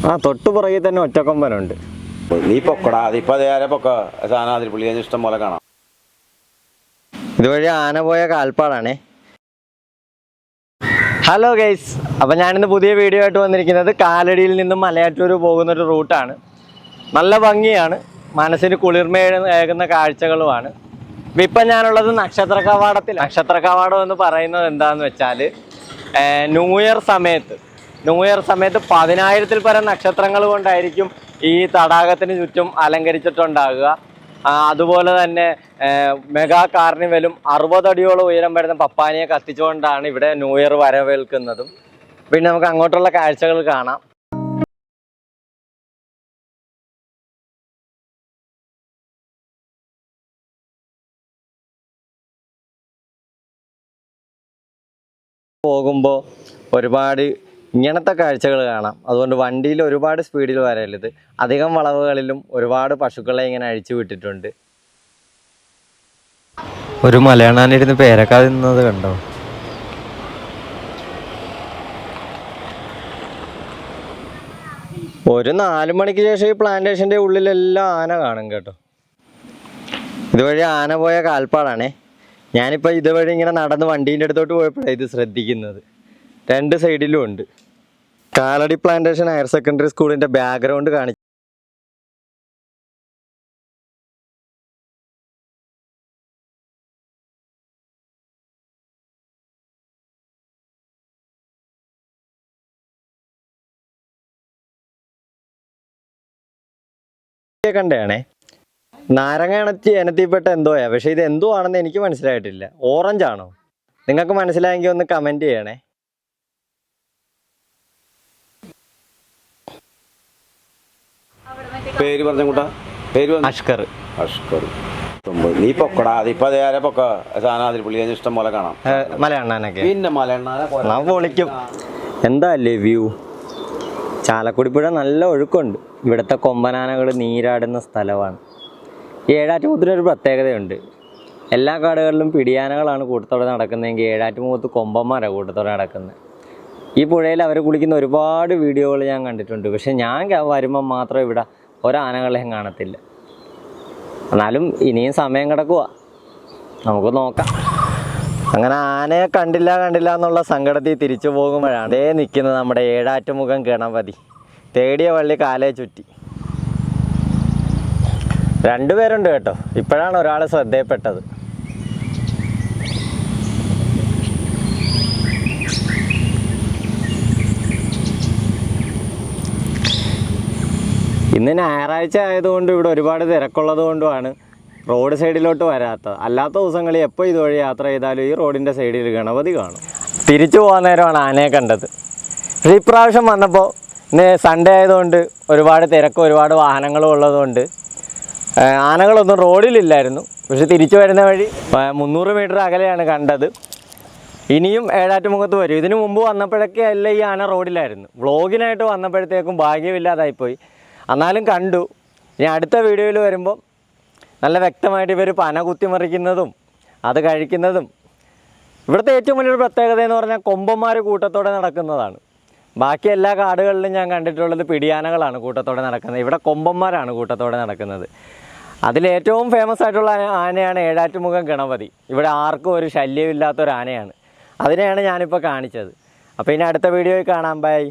ആ തൊട്ടുപുറകിൽ തന്നെ ഒറ്റക്കൊമ്പനുണ്ട്. നീ പൊക്കടാ, അതിപ്പോ അതേരെ പൊക്ക സാധനം അതിൽ പുള്ളി ഇഷ്ടം പോലെ കാണാം. ഇതുവഴി ആന പോയ കാൽപ്പാടാണേ. ഹലോ ഗൈസ്, അപ്പം ഞാനിന്ന് പുതിയ വീഡിയോ ആയിട്ട് വന്നിരിക്കുന്നത് കാലടിയിൽ നിന്നും മലയാറ്റൂർ പോകുന്നൊരു റൂട്ടാണ്. നല്ല ഭംഗിയാണ്, മനസ്സിന് കുളിർമയേകുന്ന കാഴ്ചകളുമാണ്. ഇപ്പം ഞാനുള്ളത് നക്ഷത്ര കവാടത്തിൽ. നക്ഷത്ര കവാടം എന്ന് പറയുന്നത് എന്താണെന്ന് വെച്ചാൽ ന്യൂ ഇയർ സമയത്ത് 10,000-ൽ പരം നക്ഷത്രങ്ങൾ കൊണ്ടായിരിക്കും ഈ തടാകത്തിന് ചുറ്റും അലങ്കരിച്ചിട്ടുണ്ടാകുക. അതുപോലെ തന്നെ മെഗാ കാർണിവലും 60 അടിയോളം ഉയരം വരുന്ന പപ്പാനിയെ കത്തിച്ചുകൊണ്ടാണ് ഇവിടെ ന്യൂ ഇയർ വരവേൽക്കുന്നതും. പിന്നെ നമുക്ക് അങ്ങോട്ടുള്ള കാഴ്ചകൾ കാണാം. പോകുമ്പോൾ ഒരുപാട് ഇങ്ങനത്തെ കാഴ്ചകൾ കാണാം. അതുകൊണ്ട് വണ്ടിയിൽ ഒരുപാട് സ്പീഡിൽ വരരുത്. അധികം വളവുകളിലും ഒരുപാട് പശുക്കളെ ഇങ്ങനെ അഴിച്ചു വിട്ടിട്ടുണ്ട്. ഒരു മലയണ്ണാനിരുന്ന് പേരക്ക തിന്നത് കണ്ടോ? ഒരു 4 മണിക്ക് ശേഷം ഈ പ്ലാന്റേഷൻ്റെ ഉള്ളിലെല്ലാം ആന കാണും കേട്ടോ. ഇതുവഴി ആന പോയ കാൽപ്പാടാണേ. ഞാനിപ്പോൾ ഇതുവഴി ഇങ്ങനെ നടന്ന് വണ്ടീൻ്റെ അടുത്തോട്ട് പോയപ്പോഴാണ് ഇത് ശ്രദ്ധിക്കുന്നത്. 2 സൈഡിലും ഉണ്ട്. കാലടി പ്ലാന്റേഷൻ ഹയർ സെക്കൻഡറി സ്കൂളിൻ്റെ ബാക്ക്ഗ്രൗണ്ട് കാണിച്ചു. കണ്ടയാണേ, നാരങ്ങ ഇനത്തിൽപ്പെട്ട എന്തോയാ, പക്ഷെ ഇത് എന്തോ ആണെന്ന് എനിക്ക് മനസ്സിലായിട്ടില്ല. ഓറഞ്ച് ആണോ? നിങ്ങൾക്ക് മനസ്സിലായെങ്കിൽ ഒന്ന് കമൻറ്റ് ചെയ്യണേ. പേര് പറഞ്ഞ പേര് അഷ്കർ. നീ പൊക്കടാ, അതിപ്പോ അതേരെ പൊക്ക സാധനം അതിൽ പുള്ളി ഇഷ്ടം പോലെ കാണാം. മലയണ്ണാനൊക്കെ പിന്നെ മലയണ്ണാനെ പൊളിക്കും. എന്താ അല്ലേ വ്യൂ. ചാലക്കുടിപ്പുഴ നല്ല ഒഴുക്കുണ്ട്. ഇവിടുത്തെ കൊമ്പനാനകൾ നീരാടുന്ന സ്ഥലമാണ്. ഈ ഏഴാറ്റുമുഖത്തിനൊരു പ്രത്യേകതയുണ്ട്. എല്ലാ കാടുകളിലും പിടിയാനകളാണ് കൂട്ടത്തോടെ നടക്കുന്നതെങ്കിൽ ഏഴാറ്റുമുഖത്ത് കൊമ്പന്മാരാണ് കൂട്ടത്തോടെ നടക്കുന്നത്. ഈ പുഴയിൽ അവർ കുളിക്കുന്ന ഒരുപാട് വീഡിയോകൾ ഞാൻ കണ്ടിട്ടുണ്ട്. പക്ഷെ ഞാൻ വരുമ്പം മാത്രം ഇവിടെ ഒരാനകളെയും കാണത്തില്ല. എന്നാലും ഇനിയും സമയം കിടക്കുക, നമുക്ക് നോക്കാം. അങ്ങനെ ആനയെ കണ്ടില്ല എന്നുള്ള സങ്കടത്തിൽ തിരിച്ചു പോകുമ്പോഴാണ് അതേ നിൽക്കുന്നത് നമ്മുടെ ഏഴാറ്റുമുഖം ഗണപതി. തേടിയ വള്ളി കാലേ ചുറ്റി. 2 പേരുണ്ട് കേട്ടോ. ഇപ്പോഴാണ് ഒരാൾ ശ്രദ്ധയിൽപ്പെട്ടത്. ഇന്ന് ഞായറാഴ്ച ആയതുകൊണ്ട് ഇവിടെ ഒരുപാട് തിരക്കുള്ളത് കൊണ്ടുമാണ് റോഡ് സൈഡിലോട്ട് വരാത്തത്. അല്ലാത്ത ദിവസങ്ങളിൽ എപ്പോൾ ഇതുവഴി യാത്ര ചെയ്താലും ഈ റോഡിൻ്റെ സൈഡിൽ ഗണപതി കാണും. തിരിച്ചു പോകാൻ നേരമാണ് ആനയെ കണ്ടത്. പക്ഷേ ഇപ്രാവശ്യം വന്നപ്പോൾ ഇന്ന് സൺഡേ ആയതുകൊണ്ട് ഒരുപാട് തിരക്കും ഒരുപാട് വാഹനങ്ങളും ഉള്ളതുകൊണ്ട് ആനകളൊന്നും റോഡിലില്ലായിരുന്നു. പക്ഷെ തിരിച്ചു വരുന്ന വഴി 300 മീറ്റർ അകലെയാണ് കണ്ടത്. ഇനിയും ഏഴാറ്റുമുഖത്ത് വരും. ഇതിനു മുമ്പ് വന്നപ്പോഴൊക്കെ അല്ല ഈ ആന റോഡിലായിരുന്നു. വ്ളോഗിനായിട്ട് വന്നപ്പോഴത്തേക്കും ഭാഗ്യമില്ലാതായിപ്പോയി. എന്നാലും കണ്ടു. ഇനി അടുത്ത വീഡിയോയിൽ വരുമ്പോൾ നല്ല വ്യക്തമായിട്ട് ഇവർ പന കുത്തിമറിക്കുന്നതും അത് കഴിക്കുന്നതും. ഇവിടുത്തെ ഏറ്റവും വലിയൊരു പ്രത്യേകത എന്ന് പറഞ്ഞാൽ കൊമ്പന്മാർ കൂട്ടത്തോടെ നടക്കുന്നതാണ്. ബാക്കി എല്ലാ കാടുകളിലും ഞാൻ കണ്ടിട്ടുള്ളത് പിടിയാനകളാണ് കൂട്ടത്തോടെ നടക്കുന്നത്. ഇവിടെ കൊമ്പന്മാരാണ് കൂട്ടത്തോടെ നടക്കുന്നത്. അതിലേറ്റവും ഫേമസ് ആയിട്ടുള്ള ആനയാണ് ഏഴാറ്റുമുഖം ഗണപതി. ഇവിടെ ആർക്കും ഒരു ശല്യമില്ലാത്തൊരു ആനയാണ്. അതിനെയാണ് ഞാനിപ്പോൾ കാണിച്ചത്. അപ്പോൾ ഇനി അടുത്ത വീഡിയോയിൽ കാണാം. ബൈ.